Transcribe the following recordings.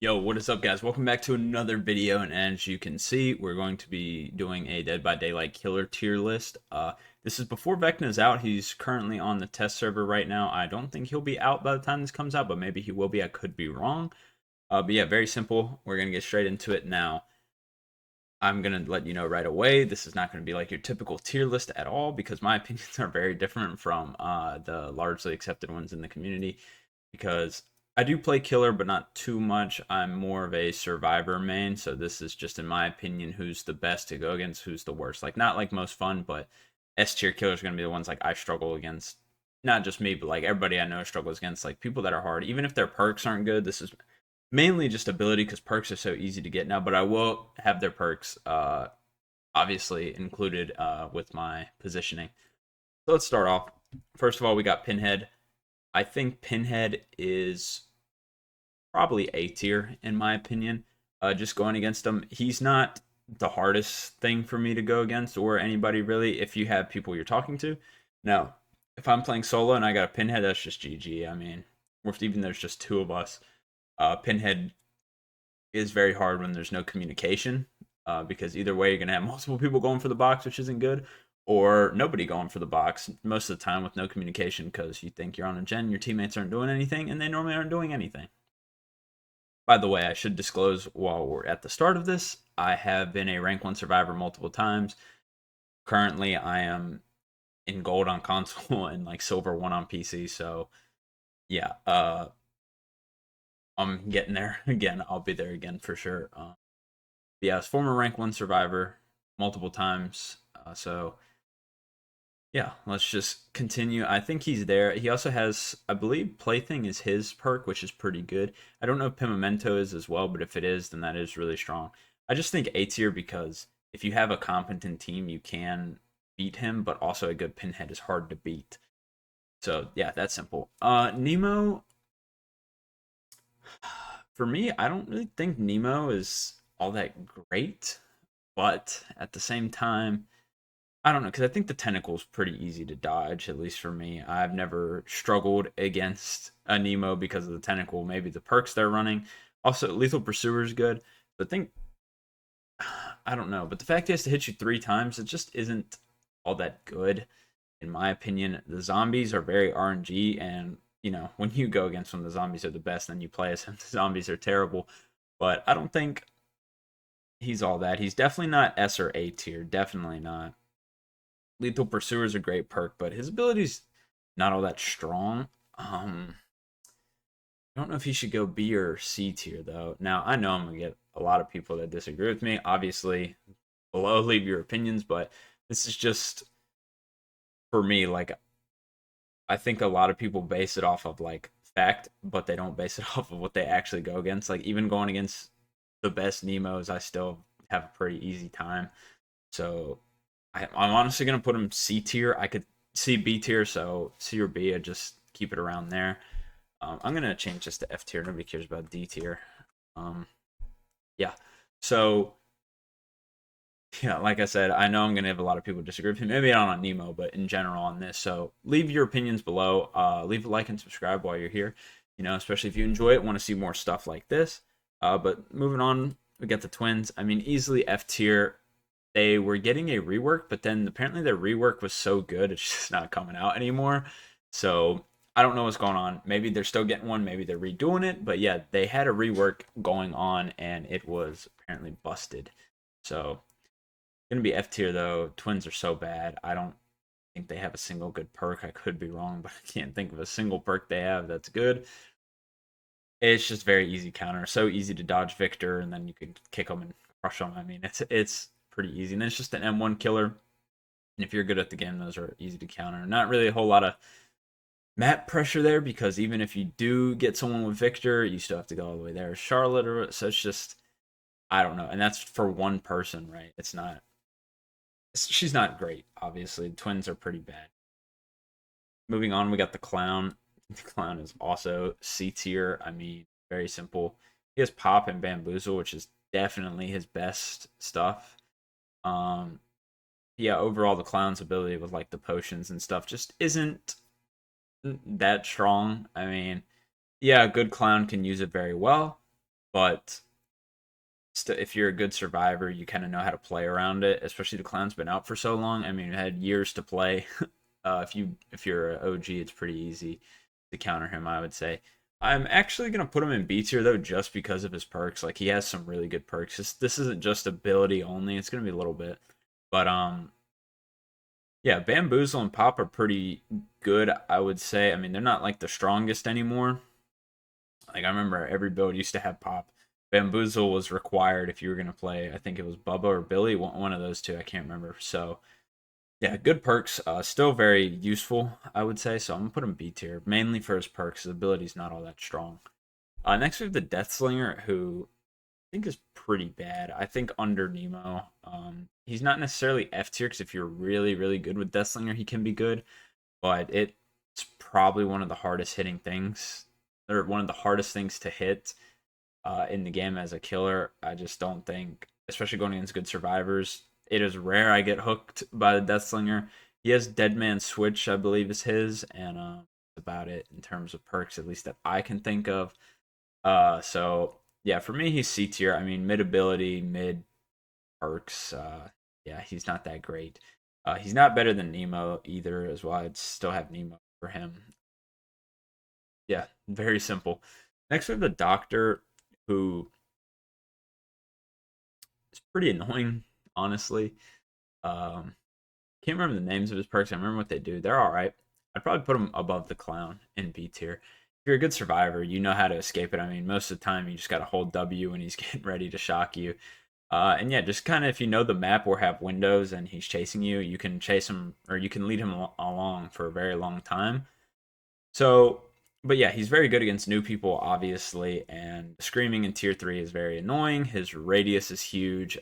Yo, what is up, guys? Welcome back to another video, and as you can see, we're going to be doing a Dead by Daylight killer tier list. This is before Vecna's out. He's currently on the test server right now. I don't think he'll be out by the time this comes out, but maybe he will be. I could be wrong. But yeah, very simple. We're gonna get straight into it now. I'm gonna let you know right away. This is not gonna be like your typical tier list at all because my opinions are very different from the largely accepted ones in the community. Because I do play killer, but not too much. I'm more of a survivor main, so this is just in my opinion who's the best to go against, who's the worst. Like not like most fun, but S tier killers are gonna be the ones like I struggle against. Not just me, but like everybody I know struggles against. Like people that are hard, even if their perks aren't good. This is mainly just ability because perks are so easy to get now. But I will have their perks obviously included with my positioning. So let's start off. First of all, we got Pinhead. I think Pinhead is probably A tier in my opinion. Just going against him, he's not the hardest thing for me to go against, or anybody really. If you have people you're talking to, now if I'm playing solo and I got a Pinhead, that's just GG. I mean, or if even there's just two of us, Pinhead is very hard when there's no communication. Because either way, you're gonna have multiple people going for the box, which isn't good, or nobody going for the box most of the time with no communication because you think you're on a gen, your teammates aren't doing anything, and they normally aren't doing anything. By the way, I should disclose while we're at the start of this, I have been a rank 1 survivor multiple times. Currently, I am in gold on console and like silver 1 on PC, so yeah, I'm getting there again. I'll be there again for sure. Yeah, I was former rank 1 survivor multiple times, so yeah, let's just continue. I think he's there. He also has, I believe, Plaything is his perk, which is pretty good. I don't know if Pimamento is as well, but if it is, then that is really strong. I just think A tier because if you have a competent team, you can beat him, but also a good Pinhead is hard to beat. So yeah, that's simple. Nemo, for me, I don't really think Nemo is all that great, but at the same time, I don't know, because I think the tentacle's pretty easy to dodge, at least for me. I've never struggled against a Nemo because of the tentacle. Maybe the perks they're running. Also, Lethal Pursuer is good. But I think, I don't know. But the fact he has to hit you 3 times, it just isn't all that good, in my opinion. The zombies are very RNG, and, when you go against them, the zombies are the best, and you play as him, the zombies are terrible. But I don't think he's all that. He's definitely not S or A tier. Definitely not. Lethal Pursuer is a great perk, but his ability's not all that strong. I don't know if he should go B or C tier though. Now I know I'm gonna get a lot of people that disagree with me. Obviously, below leave your opinions, but this is just for me. Like I think a lot of people base it off of like fact, but they don't base it off of what they actually go against. Like even going against the best Nemos, I still have a pretty easy time. So I'm honestly gonna put him C tier. I could see B tier, so C or B. I just keep it around there. I'm gonna change this to F tier. Nobody cares about D tier. Um, yeah. So yeah, like I said, I know I'm gonna have a lot of people disagree with me. Maybe not on Nemo, but in general on this. So leave your opinions below. Leave a like and subscribe while you're here. Especially if you enjoy it, want to see more stuff like this. But moving on, we got the twins. I mean, easily F tier. They were getting a rework, but then apparently their rework was so good it's just not coming out anymore. So I don't know what's going on. Maybe they're still getting one, maybe they're redoing it, but yeah, they had a rework going on and it was apparently busted. So gonna be F tier though. Twins are so bad. I don't think they have a single good perk. I could be wrong, but I can't think of a single perk they have that's good. It's just very easy counter. So easy to dodge Victor, and then you can kick them and crush them. I mean, it's pretty easy. And it's just an M1 killer. And if you're good at the game, those are easy to counter. Not really a whole lot of map pressure there because even if you do get someone with Victor, you still have to go all the way there. Charlotte, so it's just I don't know. And that's for one person, right? It's not. She's not great. Obviously, twins are pretty bad. Moving on, we got the clown. The clown is also C tier. I mean, very simple. He has pop and bamboozle, which is definitely his best stuff. Um, yeah, overall the clown's ability with like the potions and stuff just isn't that strong. I mean, yeah, a good clown can use it very well, but if you're a good survivor, you kind of know how to play around it. Especially the clown's been out for so long. I mean, you had years to play. If you're an OG, it's pretty easy to counter him, I would say. I'm actually gonna put him in B tier though, just because of his perks. Like he has some really good perks. This isn't just ability only. It's gonna be a little bit, but yeah, Bamboozle and Pop are pretty good, I would say. I mean, they're not like the strongest anymore. Like I remember every build used to have Pop. Bamboozle was required if you were gonna play. I think it was Bubba or Billy, one of those two. I can't remember. So yeah, good perks. Still very useful, I would say. So I'm gonna put him B tier, mainly for his perks. His ability's not all that strong. Next we have the Deathslinger, who I think is pretty bad. I think under Nemo. He's not necessarily F tier because if you're really, really good with Deathslinger, he can be good. But it's probably one of the hardest hitting things, or one of the hardest things to hit in the game as a killer. I just don't think, especially going against good survivors, it is rare I get hooked by the Deathslinger. He has Deadman Switch, I believe, is his, and that's about it in terms of perks, at least that I can think of. So yeah, for me, he's C tier. I mean, mid ability, mid perks. Yeah, he's not that great. He's not better than Nemo either, as well. I'd still have Nemo for him. Yeah, very simple. Next, we have the Doctor, who is pretty annoying, honestly. Can't remember the names of his perks. I remember what they do. They're all right. I'd probably put him above the Clown in B tier. If you're a good survivor, you know how to escape it. I mean, most of the time, you just got to hold W when he's getting ready to shock you. And yeah, just kind of if you know the map or have windows and he's chasing you, you can chase him or you can lead him along for a very long time. So, but yeah, he's very good against new people, obviously, and screaming in tier 3 is very annoying. His radius is huge.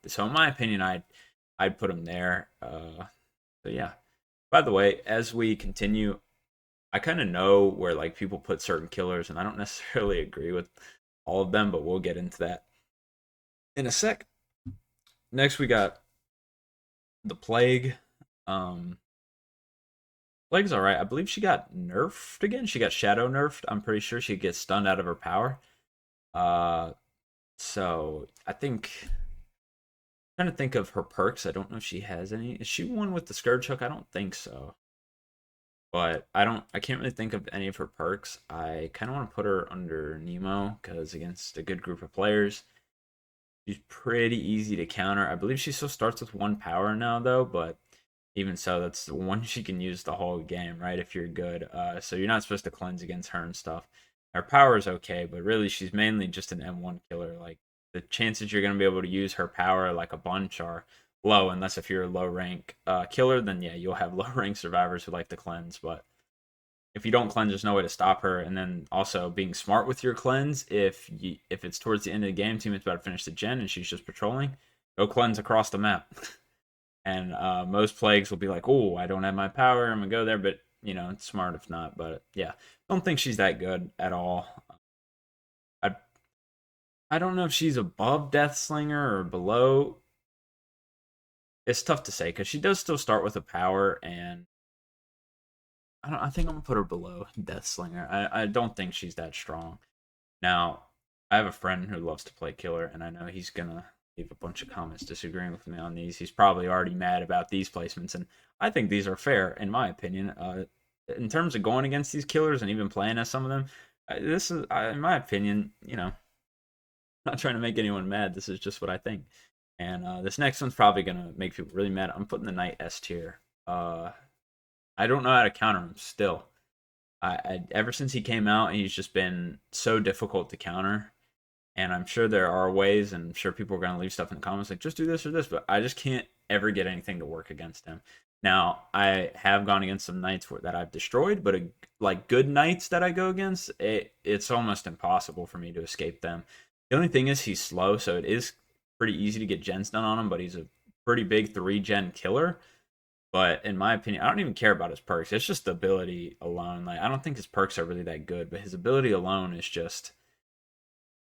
So in my opinion, I'd put him there. So yeah. By the way, as we continue, I kind of know where like people put certain killers, and I don't necessarily agree with all of them, but we'll get into that in a sec. Next, we got the Plague. Um, Plague's all right. I believe she got nerfed again. She got shadow nerfed. I'm pretty sure she gets stunned out of her power. Uh, so I think trying to think of her perks. I don't know if she has any. Is she one with the Scourge Hook? I don't think so. But I can't really think of any of her perks. I kind of want to put her under Nemo because against a good group of players, she's pretty easy to counter. I believe she still starts with one power now though, but even so, that's the one she can use the whole game, right? If you're good. So you're not supposed to cleanse against her and stuff. Her power is okay, but really she's mainly just an M1 killer. Like the chances you're gonna be able to use her power like a bunch are low, unless if you're a low rank killer, then yeah, you'll have low rank survivors who like to cleanse. But if you don't cleanse, there's no way to stop her. And then also being smart with your cleanse. If it's towards the end of the game, teammate's about to finish the gen and she's just patrolling, go cleanse across the map. And most plagues will be like, "Oh, I don't have my power. I'm gonna go there." But you know, it's smart if not. But yeah, don't think she's that good at all. I I don't know if she's above Deathslinger or below. It's tough to say because she does still start with a power, and I think I'm gonna put her below Deathslinger. I don't think she's that strong. Now, I have a friend who loves to play killer, and I know he's gonna leave a bunch of comments disagreeing with me on these. He's probably already mad about these placements, and I think these are fair, in my opinion. In terms of going against these killers and even playing as some of them, this is, in my opinion, not trying to make anyone mad. This is just what I think. And this next one's probably gonna make people really mad. I'm putting the Knight S tier. I don't know how to counter him still. Ever since he came out, he's just been so difficult to counter. And I'm sure there are ways, and I'm sure people are going to leave stuff in the comments like, just do this or this, but I just can't ever get anything to work against him. Now, I have gone against some knights that I've destroyed, but like good knights that I go against, it's almost impossible for me to escape them. The only thing is he's slow, so it is pretty easy to get gens done on him, but he's a pretty big 3-gen killer. But in my opinion, I don't even care about his perks. It's just the ability alone. Like I don't think his perks are really that good, but his ability alone is just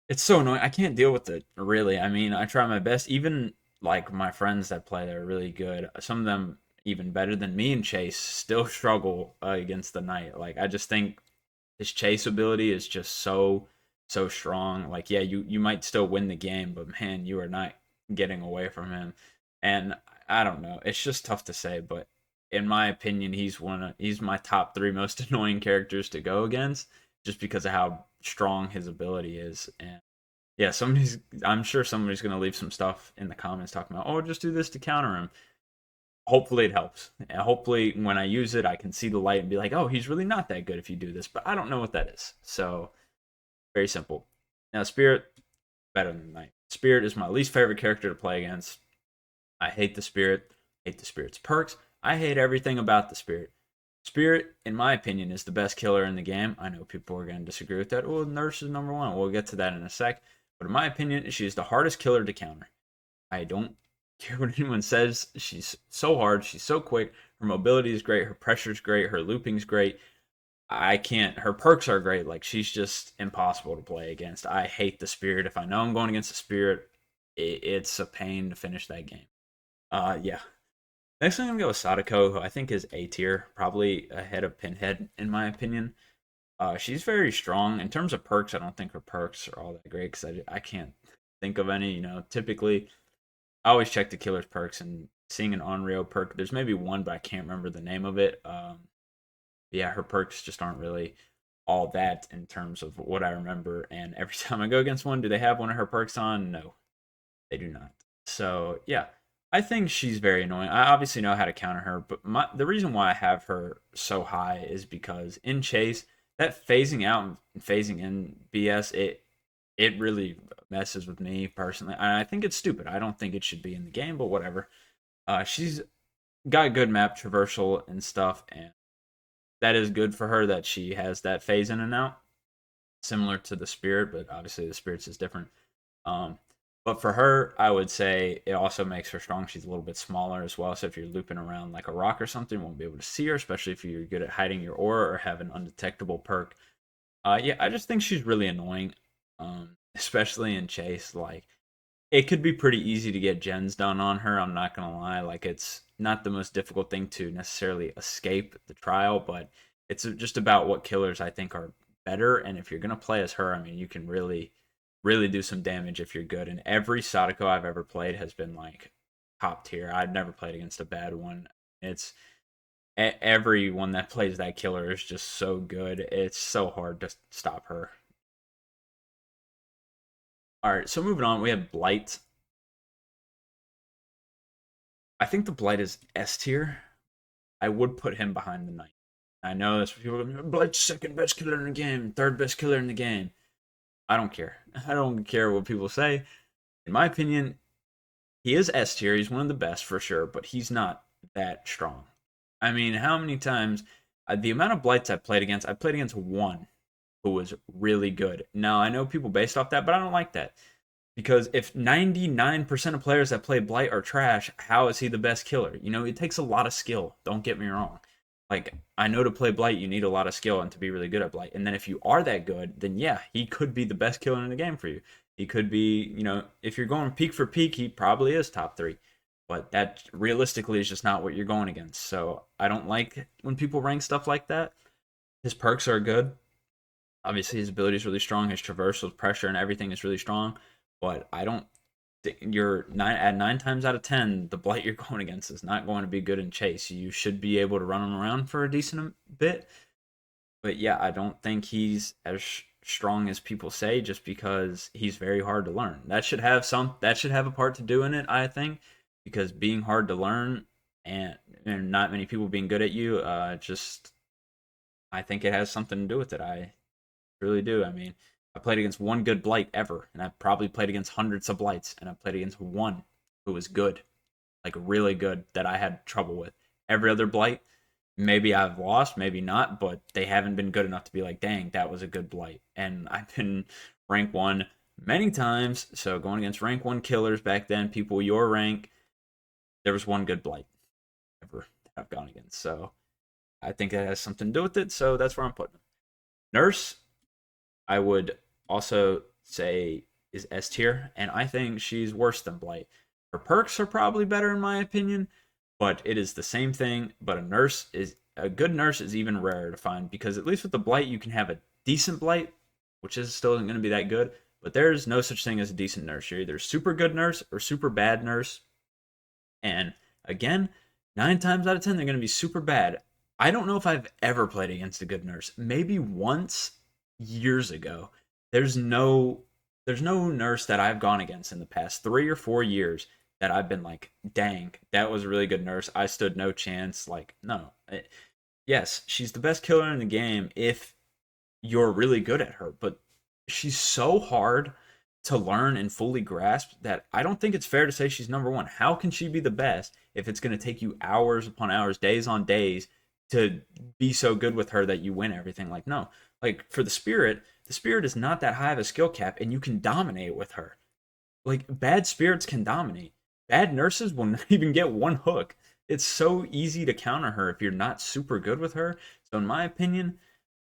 it's so annoying. I can't deal with it, really. I mean, I try my best. Even like my friends that play, they're really good. Some of them even better than me and Chase still struggle against the knight. Like I just think his chase ability is just so so strong. Like, yeah, you might still win the game, but man, you are not getting away from him. And I don't know. It's just tough to say, but in my opinion, he's my top 3 most annoying characters to go against just because of how strong his ability is. And yeah, I'm sure somebody's going to leave some stuff in the comments talking about, "Oh, just do this to counter him." Hopefully it helps. And hopefully when I use it, I can see the light and be like, "Oh, he's really not that good if you do this." But I don't know what that is. So, very simple. Now, Spirit better than Knight. Spirit is my least favorite character to play against. I hate the Spirit, hate the Spirit's perks. I hate everything about the Spirit. Spirit, in my opinion, is the best killer in the game. I know people are going to disagree with that. Oh, Nurse is number 1. We'll get to that in a sec. But in my opinion, she is the hardest killer to counter. I don't care what anyone says. She's so hard. She's so quick. Her mobility is great. Her pressure is great. Her looping's great. I can't. Her perks are great. Like, she's just impossible to play against. I hate the Spirit. If I know I'm going against the Spirit, it's a pain to finish that game. Yeah. Next, I'm gonna go with Sadako, who I think is A tier, probably ahead of Pinhead in my opinion. She's very strong in terms of perks. I don't think her perks are all that great because I can't think of any. Typically I always check the killer's perks and seeing an Onryo perk. There's maybe one, but I can't remember the name of it. Yeah, her perks just aren't really all that in terms of what I remember. And every time I go against one, do they have one of her perks on? No, they do not. So yeah, I think she's very annoying. I obviously know how to counter her, but the reason why I have her so high is because in chase, that phasing out and phasing in BS, it really messes with me personally. And I think it's stupid. I don't think it should be in the game, but whatever. She's got good map traversal and stuff, and that is good for her that she has that phase in and out, similar to the Spirit, but obviously the Spirit's is different. Um, but for her, I would say it also makes her strong. She's a little bit smaller as well, so if you're looping around like a rock or something, you won't be able to see her, especially if you're good at hiding your aura or have an undetectable perk. Yeah, I just think she's really annoying, especially in chase. Like, it could be pretty easy to get gens done on her. I'm not gonna lie. Like, it's not the most difficult thing to necessarily escape the trial, but it's just about what killers I think are better. And if you're gonna play as her, I mean, you can really, really do some damage if you're good. And every Sadako I've ever played has been like top tier. I've never played against a bad one. It's everyone that plays that killer is just so good. It's so hard to stop her. All right, so moving on, we have Blight. I think the Blight is S tier. I would put him behind the Knight. I know that's what people are going, Blight's second best killer in the game, third best killer in the game. I don't care. I don't care what people say. In my opinion, he is S tier. He's one of the best for sure, but he's not that strong. I mean, how many times the amount of Blights I played against one who was really good. Now, I know people based off that, but I don't like that. Because if 99% of players that play Blight are trash, how is he the best killer? It takes a lot of skill. Don't get me wrong. Like, I know to play Blight, you need a lot of skill and to be really good at Blight. And then if you are that good, then yeah, he could be the best killer in the game for you. He could be, if you're going peak for peak, he probably is top 3. But that realistically is just not what you're going against. So I don't like when people rank stuff like that. His perks are good. Obviously, his ability is really strong. His traversal, pressure, and everything is really strong. But I don't. You're 9 times out of 10, the Blight you're going against is not going to be good in chase. You should be able to run him around for a decent bit. But yeah, I don't think he's as strong as people say, just because he's very hard to learn. That should have a part to do in it, I think, because being hard to learn and not many people being good at you, just I think it has something to do with it. I really do. I mean, I played against one good Blight ever, and I've probably played against hundreds of Blights, and I played against one who was good, like really good, that I had trouble with. Every other Blight, maybe I've lost, maybe not, but they haven't been good enough to be like, dang, that was a good Blight. And I've been rank 1 many times, so going against rank 1 killers back then, people your rank, there was one good Blight ever that I've gone against. So I think that has something to do with it, so that's where I'm putting him. Nurse, I would also say is S tier, and I think she's worse than Blight. Her perks are probably better in my opinion, but it is the same thing. But a good nurse is even rarer to find, because at least with the Blight you can have a decent Blight which is still going to be that good. But there's no such thing as a decent nurse. You're either super good nurse or super bad nurse. And again, 9 times out of 10, they're going to be super bad. I don't know if I've ever played against a good nurse. Maybe once years ago. There's no there's no nurse that I've gone against in the past 3 or 4 years that I've been like, dang, that was a really good nurse. I stood no chance. Like, no. Yes, she's the best killer in the game if you're really good at her, but she's so hard to learn and fully grasp that I don't think it's fair to say she's number one. How can she be the best if it's going to take you hours upon hours, days on days to be so good with her that you win everything? Like, no. Like, for the spirit is not that high of a skill cap, and you can dominate with her. Like, bad spirits can dominate. Bad nurses will not even get one hook. It's so easy to counter her if you're not super good with her. So, in my opinion,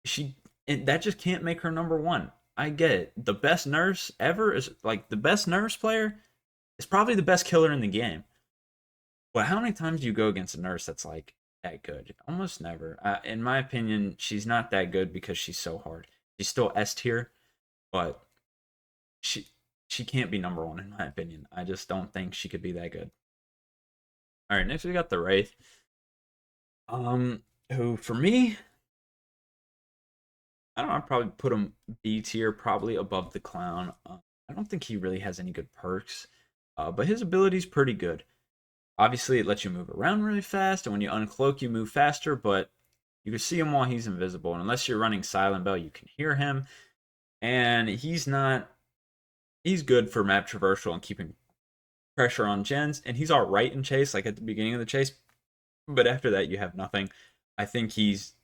she that just can't make her number one. I get it. The best nurse ever is like the best nurse player is probably the best killer in the game. But how many times do you go against a nurse that's like that good? Almost never. In my opinion, she's not that good because she's so hard. She's still S tier, but she she can't be number one in my opinion. I just don't think she could be that good. All right, next we got the Wraith. Who for me, I don't know, I'd probably put him B tier, probably above the Clown. I don't think he really has any good perks, but his ability's pretty good. Obviously, it lets you move around really fast, and when you uncloak, you move faster, but you can see him while he's invisible. And unless you're running Silent Bell, you can hear him. And he's good for map traversal and keeping pressure on gens. And he's all right in chase, like at the beginning of the chase. But after that, you have nothing. I think he's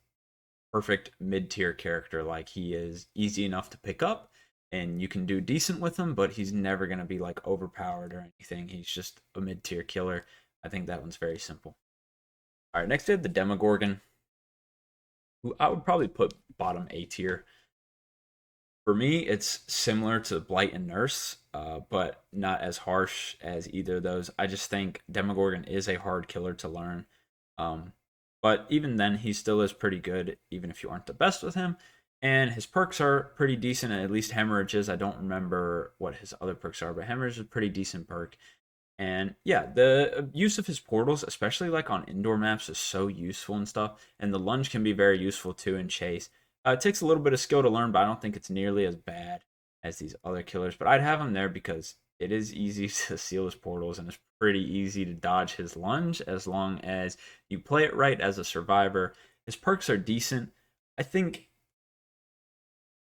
perfect mid tier character. Like, he is easy enough to pick up, and you can do decent with him, but he's never going to be like overpowered or anything. He's just a mid tier killer. I think that one's very simple. All right, next we have the Demogorgon, who I would probably put bottom A tier. For me, it's similar to Blight and Nurse, but not as harsh as either of those. I just think Demogorgon is a hard killer to learn. Um, but even then, he still is pretty good, even if you aren't the best with him. And his perks are pretty decent, at least Hemorrhages. I don't remember what his other perks are, but Hemorrhage is a pretty decent perk. And yeah, the use of his portals, especially like on indoor maps, is so useful and stuff. And the lunge can be very useful too in chase. It takes a little bit of skill to learn, but I don't think it's nearly as bad as these other killers. But I'd have him there because it is easy to seal his portals, and it's pretty easy to dodge his lunge as long as you play it right as a survivor. His perks are decent. I think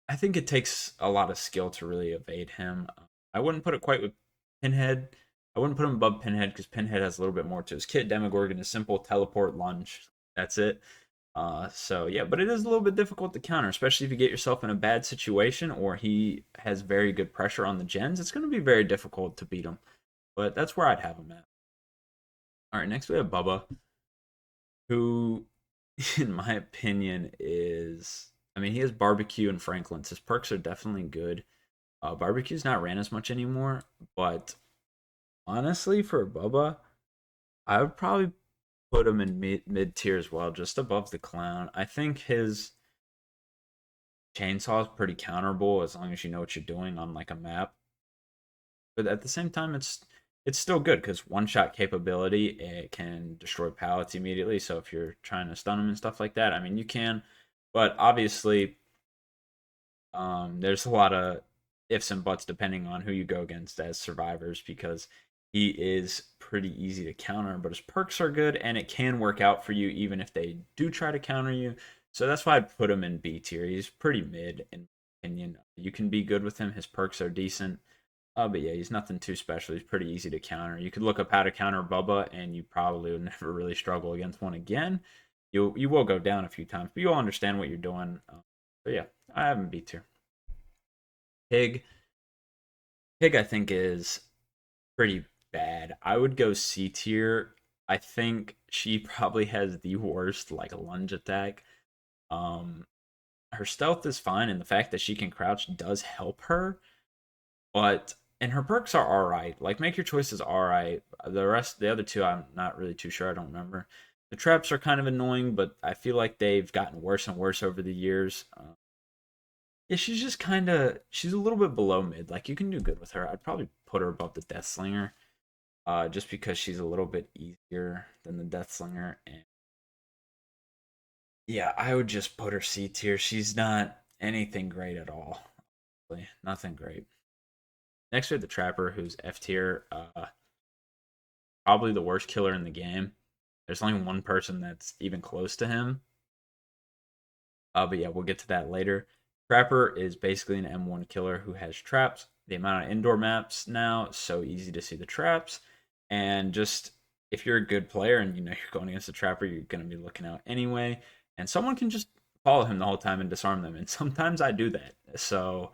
I think it takes a lot of skill to really evade him. I wouldn't put it quite with Pinhead. I wouldn't put him above Pinhead because Pinhead has a little bit more to his kit. Demogorgon is simple teleport lunge. That's it. So yeah, but it is a little bit difficult to counter, especially if you get yourself in a bad situation or he has very good pressure on the gens. It's going to be very difficult to beat him. But that's where I'd have him at. All right, next we have Bubba, who, in my opinion, is. I mean, he has barbecue and Franklin's. His perks are definitely good. Barbecue's not ran as much anymore, but honestly, for Bubba, I would probably put him in mid tier as well, just above the Clown. I think his chainsaw is pretty counterable as long as you know what you're doing on like a map. But at the same time, it's still good because one shot capability, it can destroy pallets immediately. So if you're trying to stun them and stuff like that, I mean you can. But obviously, there's a lot of ifs and buts depending on who you go against as survivors because he is pretty easy to counter, but his perks are good and it can work out for you even if they do try to counter you. So that's why I'd put him in B tier. He's pretty mid in my opinion. You can be good with him. His perks are decent. But yeah, he's nothing too special. He's pretty easy to counter. You could look up how to counter Bubba, and you probably would never really struggle against one again. You will go down a few times, but you'll understand what you're doing. So yeah, I have him B tier. Pig. Pig, I think, is pretty bad. I would go C tier. I think she probably has the worst like lunge attack. Um, her stealth is fine, and the fact that she can crouch does help her. But and her perks are all right. Like make your choices all right. The other two, I'm not really too sure. I don't remember. The traps are kind of annoying, but I feel like they've gotten worse and worse over the years. Yeah, she's just kind of she's a little bit below mid. Like you can do good with her. I'd probably put her above the Deathslinger, just because she's a little bit easier than the Deathslinger. And yeah, I would just put her C tier. She's not anything great at all. Really. Nothing great. Next we have the Trapper, who's F tier. Probably the worst killer in the game. There's only one person that's even close to him. But yeah, we'll get to that later. Trapper is basically an M1 killer who has traps. The amount of indoor maps now, so easy to see the traps. And just if you're a good player and you know you're going against a Trapper, you're going to be looking out anyway. And someone can just follow him the whole time and disarm them. And sometimes I do that. So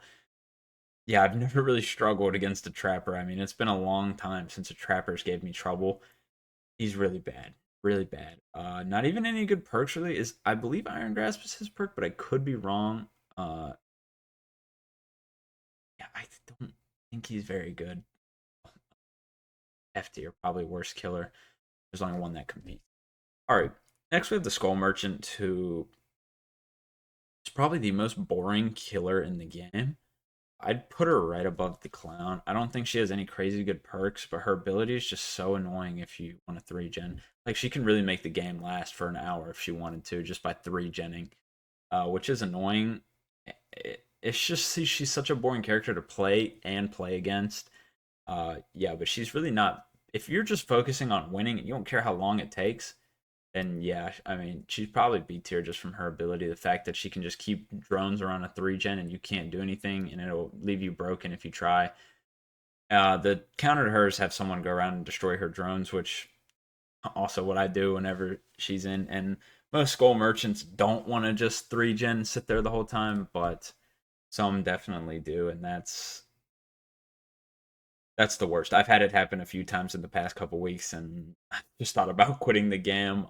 yeah, I've never really struggled against a Trapper. I mean, it's been a long time since a Trapper's gave me trouble. He's really bad, really bad. Not even any good perks really. Is I believe Iron Grasp is his perk, but I could be wrong. Uh, yeah, I don't think he's very good. F tier, probably worst killer. There's only one that competes. All right, next we have the Skull Merchant, who is probably the most boring killer in the game. I'd put her right above the Clown. I don't think she has any crazy good perks, but her ability is just so annoying if you want to 3-gen. Like, she can really make the game last for an hour if she wanted to, just by 3-genning, which is annoying. It's just she's such a boring character to play and play against. Yeah, but she's really not. If you're just focusing on winning and you don't care how long it takes, then yeah, I mean, she's probably B tier just from her ability. The fact that she can just keep drones around a 3-gen and you can't do anything, and it'll leave you broken if you try. The counter to hers have someone go around and destroy her drones, which also what I do whenever she's in. And most Skull Merchants don't want to just 3-gen sit there the whole time, but some definitely do, and that's the worst. I've had it happen a few times in the past couple weeks, and I just thought about quitting the game.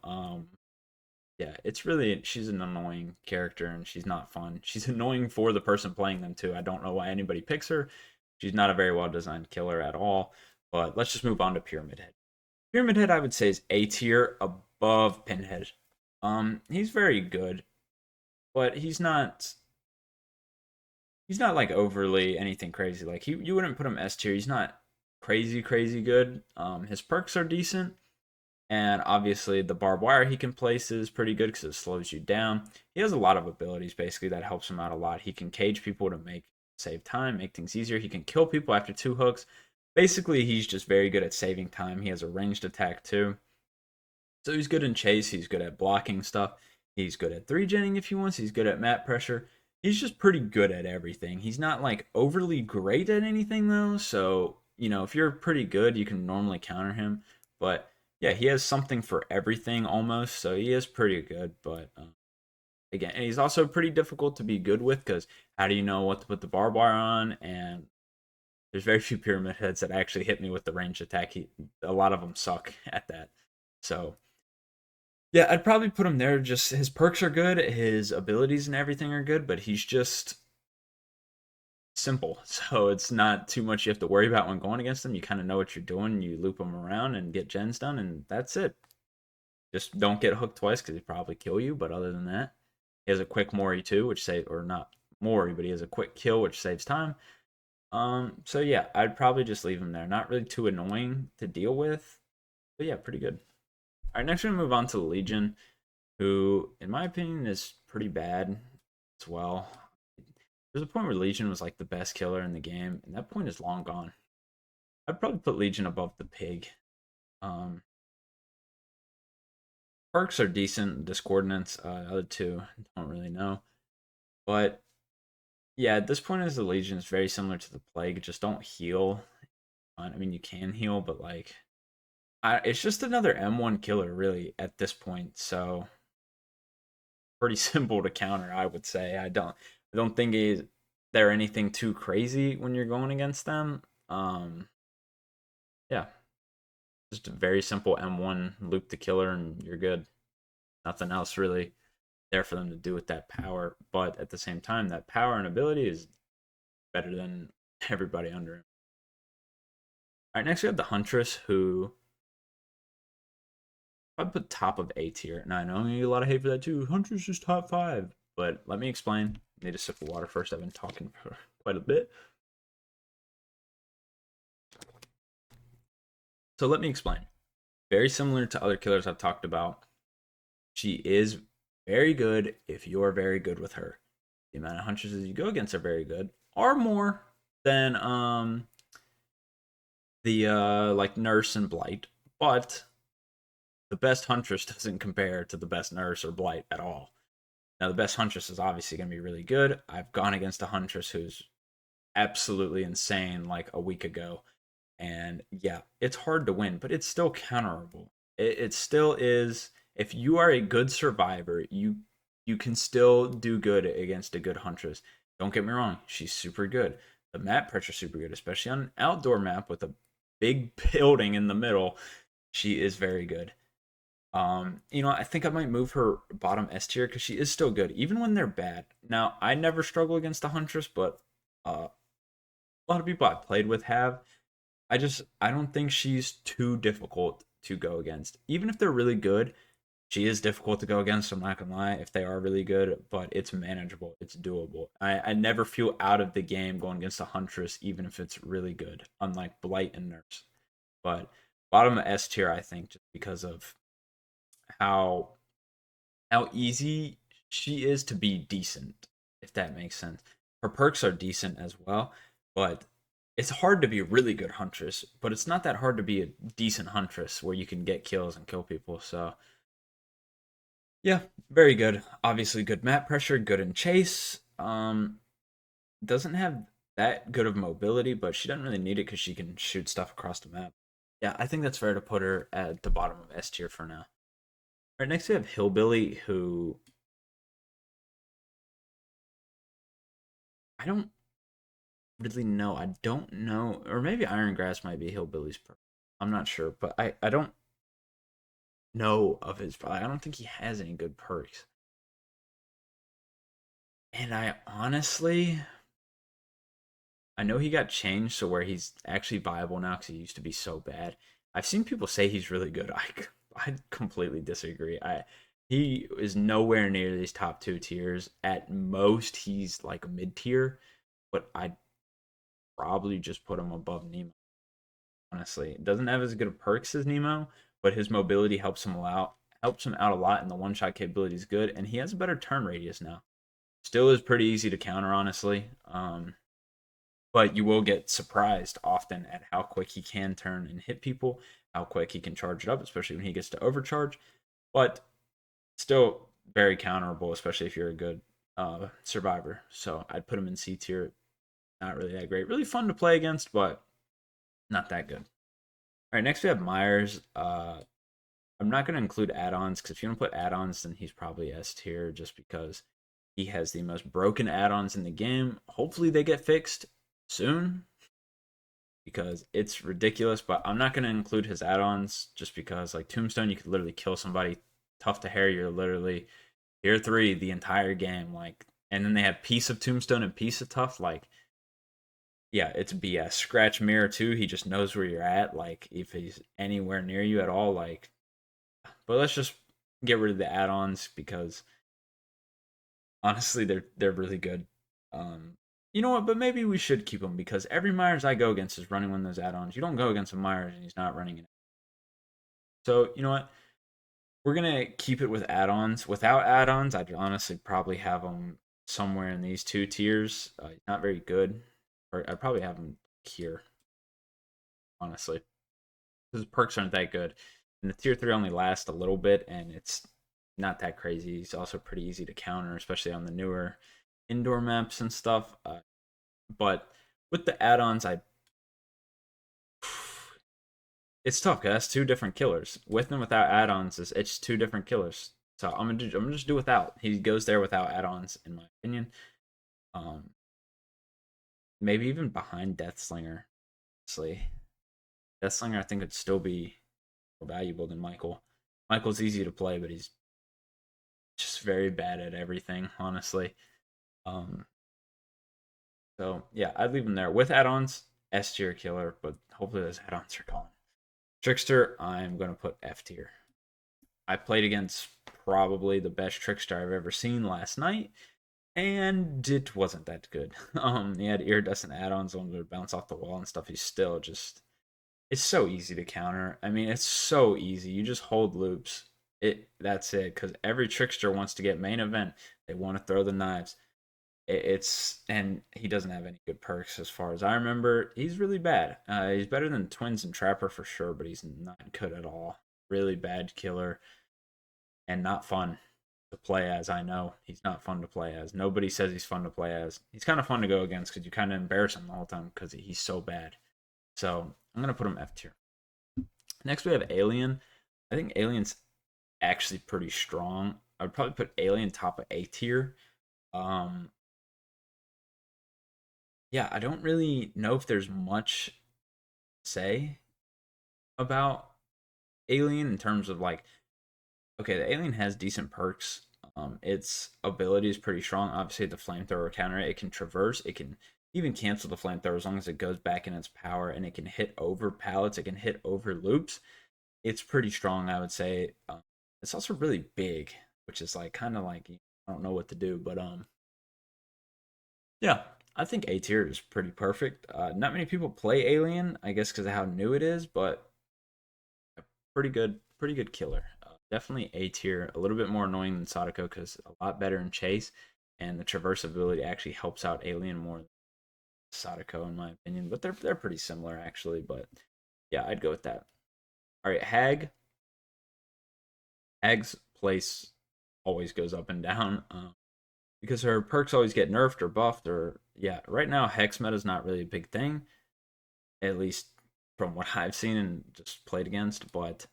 Yeah, it's really she's an annoying character and she's not fun. She's annoying for the person playing them too. I don't know why anybody picks her. She's not a very well designed killer at all. But let's just move on to Pyramid Head. Pyramid Head I would say is A tier above Pinhead. He's very good, but he's not like overly anything crazy. Like you wouldn't put him S tier. He's not crazy good. His perks are decent. And obviously, the barbed wire he can place is pretty good because it slows you down. He has a lot of abilities basically that helps him out a lot. He can cage people to save time, make things easier. He can kill people after 2 hooks. Basically, he's just very good at saving time. He has a ranged attack too. So he's good in chase. He's good at blocking stuff. He's good at 3-genning if he wants. He's good at map pressure. He's just pretty good at everything. He's not like overly great at anything though. So, if you're pretty good, you can normally counter him. But yeah, he has something for everything almost. So he is pretty good. But again, and he's also pretty difficult to be good with because how do you know what to put the barbed wire on? And there's very few pyramid heads that actually hit me with the range attack. A lot of them suck at that. So yeah, I'd probably put him there. Just his perks are good, his abilities and everything are good, but he's just simple. So it's not too much you have to worry about when going against him. You kind of know what you're doing. You loop him around and get gens done, and that's it. Just don't get hooked twice because he'd probably kill you. But other than that, he has a quick Mori too, which save or not Mori, but he has a quick kill, which saves time. So yeah, I'd probably just leave him there. Not really too annoying to deal with, but yeah, pretty good. All right, next we're gonna move on to the Legion, who, in my opinion, is pretty bad as well. There's a point where Legion was like the best killer in the game, and that point is long gone. I'd probably put Legion above the Pig. Um, Perks are decent. Discordants, other two, don't really know. But yeah, at this point, as the Legion is very similar to the Plague. Just don't heal. I mean, you can heal, but like, it's just another M1 killer, really, at this point. So pretty simple to counter, I would say. I don't think they're anything too crazy when you're going against them. Yeah, just a very simple M1 loop the killer, and you're good. Nothing else really there for them to do with that power. But at the same time, that power and ability is better than everybody under him. All right, next we have the Huntress, who I put top of A tier. And I know I'm gonna get a lot of hate for that too. Huntress is top 5, but let me explain. Need a sip of water first. I've been talking for quite a bit. So let me explain. Very similar to other killers I've talked about, she is very good if you're very good with her. The amount of huntresses you go against are very good, or more than the like nurse and blight, but the best huntress doesn't compare to the best nurse or blight at all. Now the best huntress is obviously going to be really good. I've gone against a huntress who's absolutely insane like a week ago, and yeah, it's hard to win, but it's still counterable. It still is. If you are a good survivor, you can still do good against a good huntress. Don't get me wrong, she's super good. The map pressure super good, especially on an outdoor map with a big building in the middle. She is very good. I think I might move her bottom S tier because she is still good, even when they're bad. Now, I never struggle against the huntress, but a lot of people I've played with have. I don't think she's too difficult to go against. Even if they're really good, she is difficult to go against. I'm not gonna lie, if they are really good, but it's manageable. It's doable. I never feel out of the game going against a huntress, even if it's really good. Unlike Blight and Nurse, but bottom of S tier, I think, just because of how how easy she is to be decent, if that makes sense. Her perks are decent as well, but it's hard to be a really good huntress, but it's not that hard to be a decent huntress where you can get kills and kill people. So, yeah, very good. Obviously good map pressure, good in chase. Doesn't have that good of mobility, but she doesn't really need it cuz she can shoot stuff across the map. Yeah, I think that's fair to put her at the bottom of S tier for now. All right, next we have Hillbilly, who I don't really know. I don't know, or maybe Iron Grass might be Hillbilly's perk. I'm not sure, but I don't know of his. I don't think he has any good perks. And I know he got changed so where he's actually viable now because he used to be so bad. I've seen people say he's really good. I completely disagree. He is nowhere near these top two tiers. At most, he's like mid tier, but I'd probably just put him above Nemo. Honestly, it doesn't have as good of perks as Nemo, but his mobility helps him out a lot, and the one shot capability is good, and he has a better turn radius now. Still is pretty easy to counter, honestly. But you will get surprised often at how quick he can turn and hit people, how quick he can charge it up, especially when he gets to overcharge. But still very counterable, especially if you're a good survivor. So I'd put him in C tier. Not really that great. Really fun to play against, but not that good. All right, next we have Myers. I'm not going to include add-ons because if you don't put add-ons, then he's probably S tier just because he has the most broken add-ons in the game. Hopefully they get fixed soon because it's ridiculous. But I'm not going to include his add-ons just because, like Tombstone, you could literally kill somebody. Tough to Hair, you're literally tier 3 the entire game. Like, and then they have Piece of Tombstone and Piece of Tough. Like, yeah, it's BS. Scratch Mirror too. He just knows where you're at. Like, if he's anywhere near you at all, like. But let's just get rid of the add-ons because honestly, they're really good. You know what? But maybe we should keep them because every Myers I go against is running one of those add-ons. You don't go against a Myers and he's not running it. So you know what? We're gonna keep it with add-ons. Without add-ons, I'd honestly probably have them somewhere in these two tiers. Not very good, or I'd probably have them here. Honestly, because perks aren't that good, and the tier 3 only lasts a little bit, and it's not that crazy. He's also pretty easy to counter, especially on the newer indoor maps and stuff. But with the add-ons, I it's tough because that's two different killers. With and without add-ons, it's two different killers. So I'm gonna just do without. He goes there without add-ons, in my opinion. Um, Maybe even behind Deathslinger. Honestly, Deathslinger I think would still be more valuable than Michael. Michael's easy to play, but he's just very bad at everything. Honestly, um, so yeah, I'd leave him there with add-ons. S tier killer, but hopefully those add-ons are gone. Trickster, I'm gonna put F tier. I played against probably the best Trickster I've ever seen last night. and it wasn't that good. He had iridescent add-ons on would bounce off the wall and stuff. He's still just it's so easy to counter. I mean, it's so easy. You just hold loops. That's it. Because every trickster wants to get main event. They want to throw the knives. It's and he doesn't have any good perks as far as I remember. He's really bad. He's better than Twins and Trapper for sure, but he's not good at all. Really bad killer and not fun to play as. I know he's not fun to play as. Nobody says he's fun to play as. He's kind of fun to go against because you kind of embarrass him the whole time because he's so bad. So I'm gonna put him F tier. Next we have Alien. I think Alien's actually pretty strong. I would probably put Alien top of A tier. Um, yeah, I don't really know if there's much to say about Alien in terms of like, okay, the Alien has decent perks. Its ability is pretty strong. Obviously, the flamethrower counter, it can traverse, it can even cancel the flamethrower as long as it goes back in its power, and it can hit over pallets, it can hit over loops. It's pretty strong, I would say. It's also really big, which is like kind of like I don't know what to do, but yeah, I think A tier is pretty perfect. Not many people play Alien, I guess, because of how new it is, but pretty good killer. Definitely A tier. A little bit more annoying than Sadako because a lot better in chase, and the traversability actually helps out Alien more than Sadako in my opinion. But they're pretty similar actually. But yeah, I'd go with that. All right, Hag. Hag's place always goes up and down because her perks always get nerfed or buffed. Or yeah, right now Hex meta is not really a big thing, at least from what I've seen and just played against. But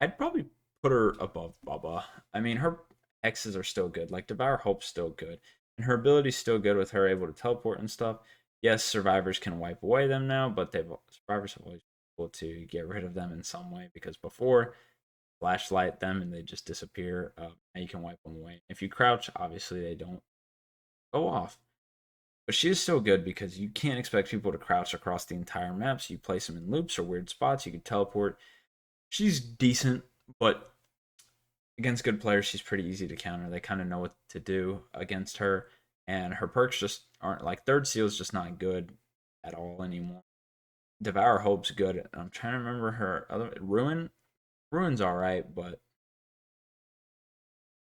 I'd probably put her above Bubba. I mean, her X's are still good. Like Devour Hope's still good, and her ability's still good with her able to teleport and stuff. Yes, survivors can wipe away them now, but survivors have always been able to get rid of them in some way because before flashlight them and they just disappear. Now you can wipe them away. If you crouch, obviously they don't go off. But she is still good because you can't expect people to crouch across the entire map. So you place them in loops or weird spots. You can teleport. She's decent, but against good players, she's pretty easy to counter. They kind of know what to do against her, and her perks just aren't like Third Seal is just not good at all anymore. Devour Hope's good. I'm trying to remember her other Ruin. Ruin's all right, but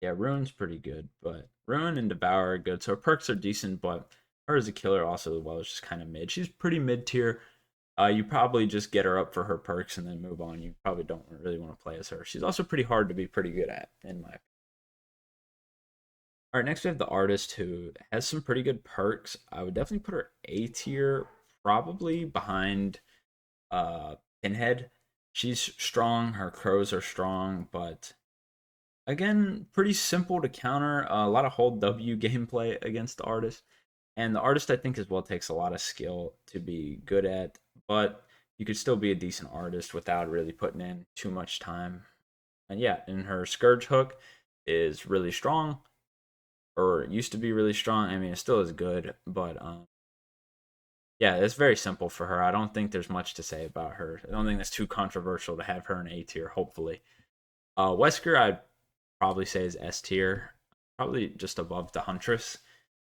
yeah, Ruin's pretty good. But Ruin and Devour are good, so her perks are decent. But her as a killer also well is just kind of mid. She's pretty mid tier. You probably just get her up for her perks and then move on. You probably don't really want to play as her. She's also pretty hard to be pretty good at, in my opinion. All right, next we have the artist who has some pretty good perks. I would definitely put her A tier, probably behind Pinhead. She's strong. Her crows are strong, but again, pretty simple to counter. A lot of hold W gameplay against the artist, and the artist I think as well takes a lot of skill to be good at, but you could still be a decent artist without really putting in too much time. And yeah, and her Scourge hook is really strong, or used to be really strong. I mean, it still is good, but yeah, it's very simple for her. I don't think there's much to say about her. I don't think that's too controversial to have her in A tier. Hopefully, Wesker I'd probably say is S tier, probably just above the Huntress.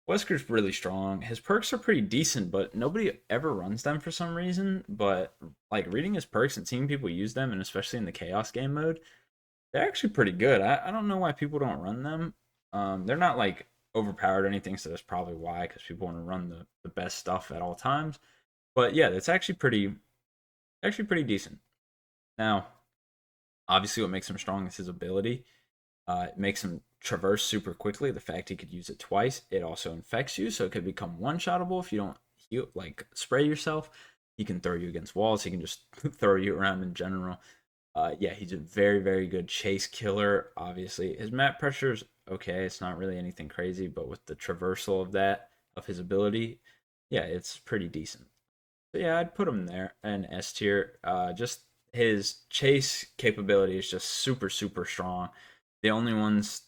Wesker's really strong. His perks are pretty decent, but nobody ever runs them for some reason. But like reading his perks and seeing people use them, and especially in the chaos game mode, they're actually pretty good. I don't know why people don't run them. They're not like overpowered or anything, so that's probably why, because people want to run the best stuff at all times. But yeah, it's actually pretty decent. Now, obviously, what makes him strong is his ability. It makes him traverse super quickly. The fact he could use it twice, it also infects you, so it could become one shottable if you don't heal, like spray yourself. He can throw you against walls. He can just throw you around in general. Yeah, he's a very, very good chase killer. Obviously, his map pressure is okay. It's not really anything crazy, but with the traversal of that, of his ability, yeah, it's pretty decent. So yeah, I'd put him there in S tier. Just his chase capability is just super, super strong. The only ones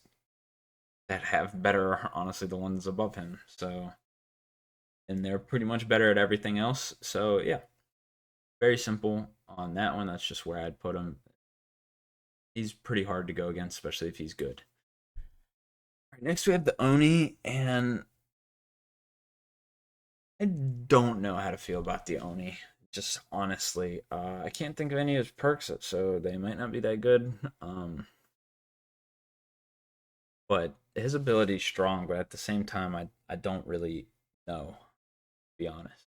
that have better are honestly the ones above him. So, and they're pretty much better at everything else. So yeah, very simple on that one. That's just where I'd put him. He's pretty hard to go against, especially if he's good. Right, next we have the Oni, and I don't know how to feel about the Oni. Just honestly, I can't think of any of his perks, so they might not be that good. But his ability is strong, but at the same time, I don't really know, to be honest,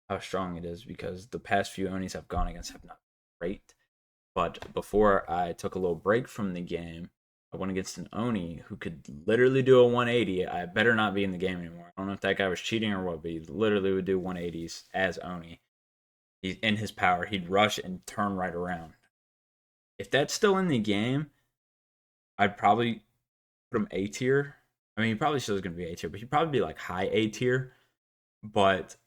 how strong it is because the past few Onis I've gone against have not been great. But before I took a little break from the game, I went against an Oni who could literally do a 180. I better not be in the game anymore. I don't know if that guy was cheating or what, but he literally would do 180s as Oni. He's in his power. He'd rush and turn right around. If that's still in the game, I'd probably put him A tier. I mean, he probably still is going to be A tier, but he'd probably be like high A tier. But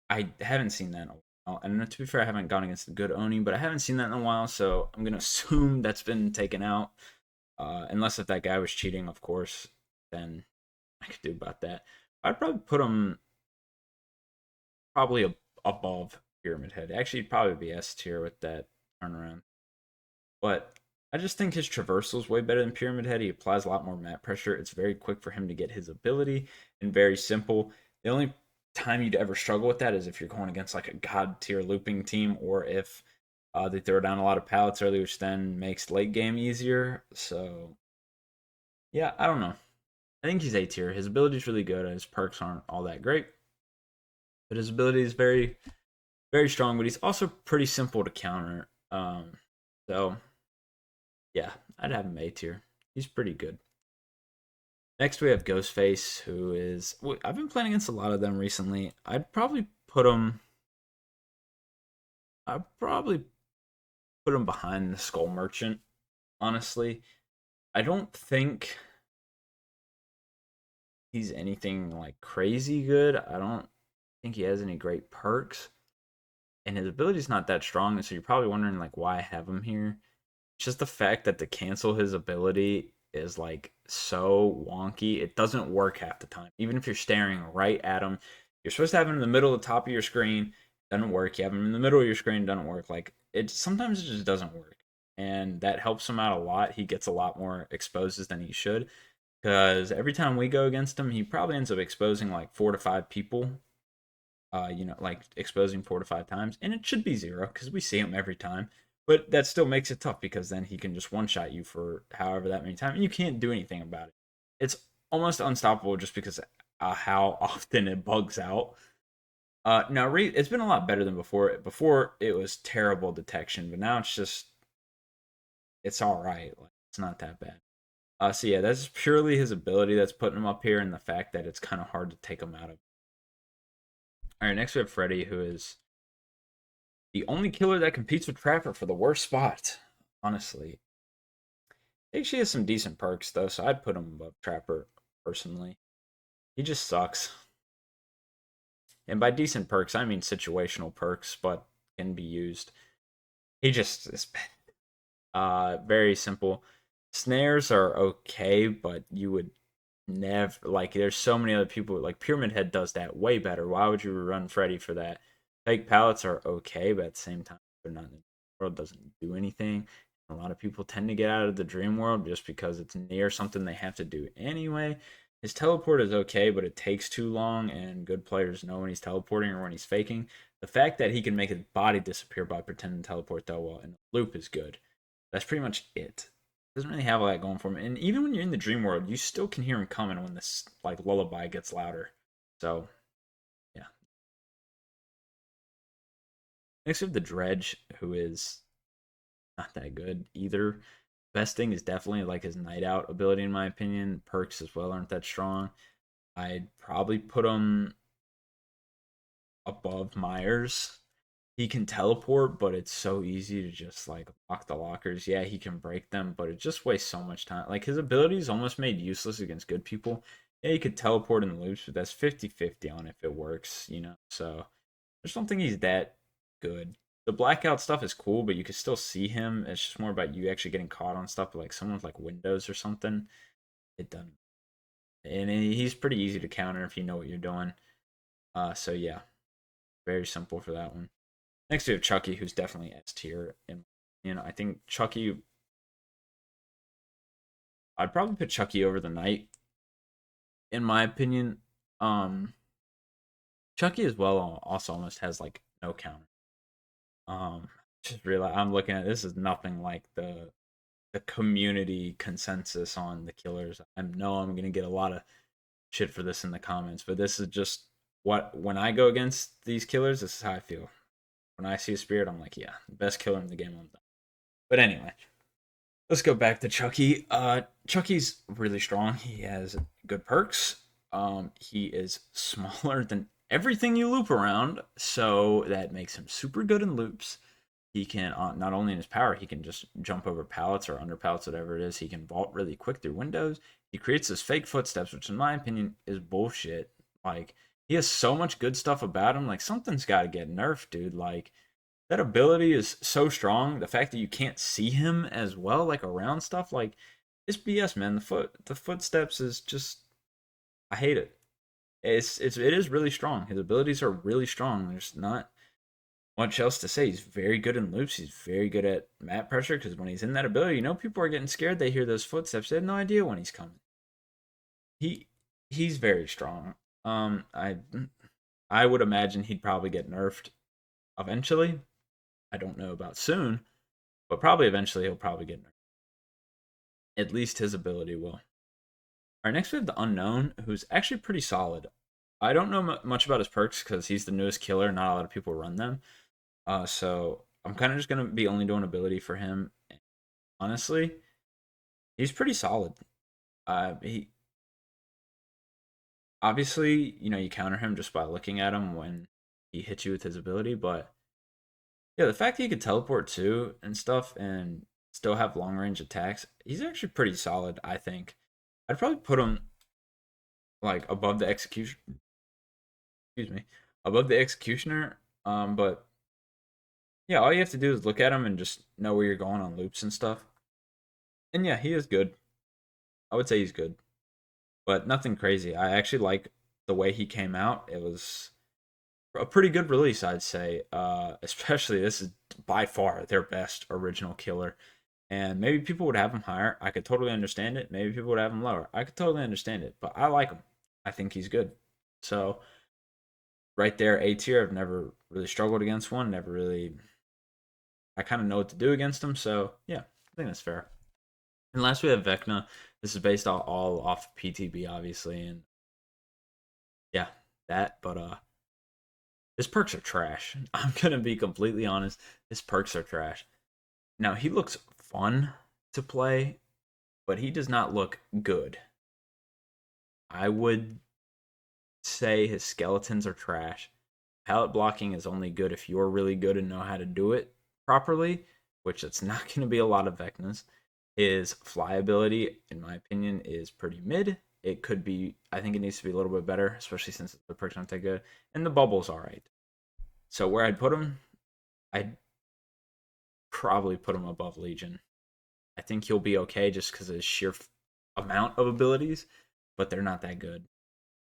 I haven't seen that in a while. And to be fair, I haven't gone against a good Oni, but I haven't seen that in a while, so I'm going to assume that's been taken out. Unless if that guy was cheating, of course, then I could do about that. I'd probably put him probably above Pyramid Head. Actually, he'd probably be S tier with that turnaround. But I just think his traversal is way better than Pyramid Head. He applies a lot more map pressure. It's very quick for him to get his ability and very simple. The only time you'd ever struggle with that is if you're going against like a god tier looping team or if they throw down a lot of pallets early, which then makes late game easier. So yeah, I don't know. I think he's A tier. His ability is really good. His perks aren't all that great, but his ability is very, very strong. But he's also pretty simple to counter. So yeah, I'd have him A tier. He's pretty good. Next, we have Ghostface, who is. I've been playing against a lot of them recently. I'd probably put him. I'd probably put him behind the Skull Merchant. Honestly, I don't think he's anything like crazy good. I don't think he has any great perks, and his ability's not that strong. So you're probably wondering like why I have him here. It's just the fact that to cancel his ability is like so wonky. It doesn't work half the time. Even if you're staring right at him, you're supposed to have him in the middle of the top of your screen. Doesn't work. You have him in the middle of your screen. Doesn't work. Like it sometimes it just doesn't work, and that helps him out a lot. He gets a lot more exposes than he should because every time we go against him, he probably ends up exposing like 4 to 5 people. Like exposing 4 to 5 times, and it should be zero because we see him every time. But that still makes it tough because then he can just one shot you for however that many times, and you can't do anything about it. It's almost unstoppable just because how often it bugs out. Now it's been a lot better than before. Before it was terrible detection, but now it's all right. Like, it's not that bad. So yeah, that's purely his ability that's putting him up here, and the fact that it's kind of hard to take him out of. All right, next we have Freddy, who is the only killer that competes with Trapper for the worst spot. Honestly, I think she has some decent perks though, so I'd put him above Trapper personally. He just sucks, and by decent perks I mean situational perks, but can be used. He just is very simple. Snares are okay, but you would never like. There's so many other people like Pyramid Head does that way better. Why would you run Freddy for that? Fake pallets are okay, but at the same time, they're not. The world doesn't do anything. A lot of people tend to get out of the dream world just because it's near something they have to do anyway. His teleport is okay, but it takes too long, and good players know when he's teleporting or when he's faking. The fact that he can make his body disappear by pretending to teleport, though, well, in the loop is good. That's pretty much it. Doesn't really have all that going for him. And even when you're in the dream world, you still can hear him coming when this like lullaby gets louder. So yeah. Next we have the Dredge, who is not that good either. Best thing is definitely like his night out ability, in my opinion. Perks as well aren't that strong. I'd probably put him above Myers. He can teleport, but it's so easy to just like lock the lockers. Yeah, he can break them, but it just wastes so much time. Like his ability is almost made useless against good people. Yeah, he could teleport in the loops, but that's 50-50 on if it works. So I just don't think he's that good. The blackout stuff is cool, but you can still see him. It's just more about you actually getting caught on stuff like someone with like windows or something. It doesn't. And he's pretty easy to counter if you know what you're doing. So yeah, very simple for that one. Next we have Chucky, who's definitely S tier. And I think Chucky I'd probably put Chucky over the Knight, in my opinion. Um, Chucky as well also almost has like no counter. Just realize I'm looking at this is nothing like the community consensus on the killers. I know I'm gonna get a lot of shit for this in the comments, but this is just what when I go against these killers, this is how I feel. When I see a spirit, I'm like, yeah, best killer in the game. I'm done. But anyway, let's go back to Chucky. Chucky's really strong. He has good perks. He is smaller than everything you loop around, so that makes him super good in loops. He can not only in his power, he can just jump over pallets or under pallets, whatever it is. He can vault really quick through windows. He creates this fake footsteps, which in my opinion is bullshit. Like he has so much good stuff about him. Like something's got to get nerfed, dude. Like that ability is so strong. The fact that you can't see him as well, like around stuff, like it's BS, man. The footsteps is just I hate it. It is really strong. His abilities are really strong. There's not much else to say. He's very good in loops. He's very good at map pressure because when he's in that ability, you know people are getting scared. They hear those footsteps. They have no idea when he's coming. He he's very strong. I would imagine he'd probably get nerfed eventually. I don't know about soon, but probably eventually he'll probably get nerfed. At least his ability will. All right, next we have the Unknown, who's actually pretty solid. I don't know much about his perks because he's the newest killer. Not a lot of people run them. So I'm kind of just gonna be only doing ability for him. Honestly, he's pretty solid. He obviously, you know, you counter him just by looking at him when he hits you with his ability, but yeah, the fact that he could teleport too and stuff and still have long range attacks, he's actually pretty solid, I think. I'd probably put him like above the execution excuse me, above the executioner. But yeah, all you have to do is look at him and just know where you're going on loops and stuff. And yeah, he is good. I would say he's good, but nothing crazy. I actually like the way he came out. It was a pretty good release, I'd say. Especially this is by far their best original killer. And maybe people would have him higher. I could totally understand it. Maybe people would have him lower. I could totally understand it, but I like him. I think he's good. So right there, A tier. I've never really struggled against one. Never really. I kind of know what to do against him. So yeah, I think that's fair. And last we have Vecna. This is based all off PTB, obviously, and yeah, that. But his perks are trash. I'm gonna be completely honest. His perks are trash. Now he looks fun to play, but he does not look good. I would say his skeletons are trash. Pallet blocking is only good if you're really good and know how to do it properly, which it's not going to be a lot of Vecna's. His fly ability, in my opinion, is pretty mid. It could be, I think it needs to be a little bit better, especially since the perks aren't that good. And the bubble's alright. So where I'd put him, I'd probably put him above Legion. I think he'll be okay just because of his sheer amount of abilities, but they're not that good.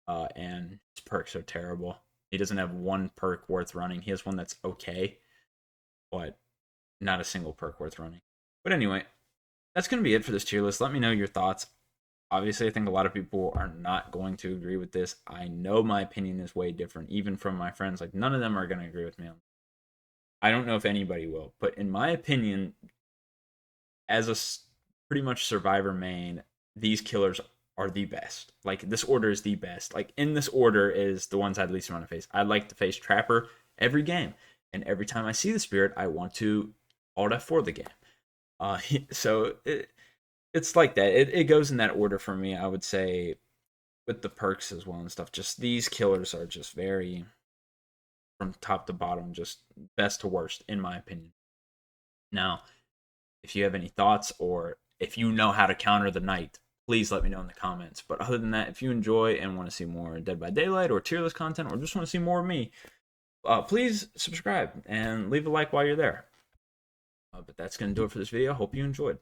And his perks are terrible. He doesn't have one perk worth running. He has one that's okay, but not a single perk worth running. But anyway, that's going to be it for this tier list. Let me know your thoughts. Obviously, I think a lot of people are not going to agree with this. I know my opinion is way different, even from my friends. Like, none of them are going to agree with me on. I don't know if anybody will, but in my opinion, as a pretty much survivor main, these killers are the best. Like this order is the best. Like in this order is the ones I'd least want to face. I'd like to face Trapper every game, and every time I see the Spirit, I want to Alt F4 the game. So it's like that. It goes in that order for me. I would say with the perks as well and stuff. Just these killers are just very from top to bottom, just best to worst in my opinion. Now, if you have any thoughts or if you know how to counter the Knight, please let me know in the comments. But other than that, if you enjoy and want to see more Dead by Daylight or tier list content or just want to see more of me, please subscribe and leave a like while you're there. But that's going to do it for this video. Hope you enjoyed.